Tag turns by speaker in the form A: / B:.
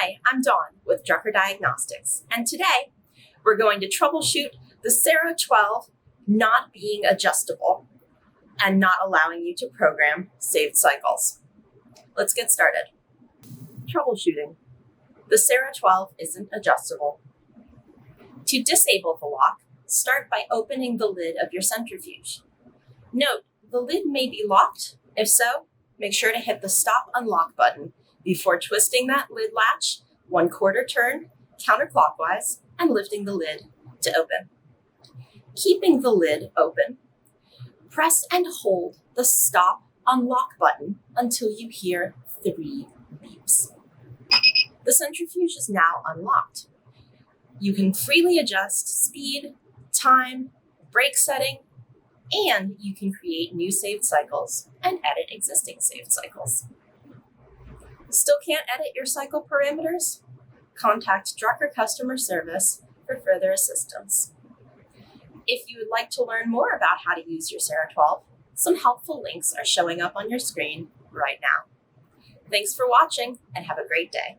A: Hi, I'm Dawn with Drucker Diagnostics, and today we're going to troubleshoot the SERO 12 not being adjustable and not allowing you to program saved cycles. Let's get started. Troubleshooting. The SERO 12 isn't adjustable. To disable the lock, start by opening the lid of your centrifuge. Note, the lid may be locked. If so, make sure to hit the Stop Unlock button before twisting that lid latch 1/4 turn counterclockwise and lifting the lid to open. Keeping the lid open, press and hold the Stop Unlock button until you hear 3 beeps. The centrifuge is now unlocked. You can freely adjust speed, time, brake setting, and you can create new saved cycles and edit existing saved cycles. Still can't edit your cycle parameters? Contact Drucker customer service for further assistance. If you would like to learn more about how to use your SERO 12, some helpful links are showing up on your screen right now. Thanks for watching and have a great day.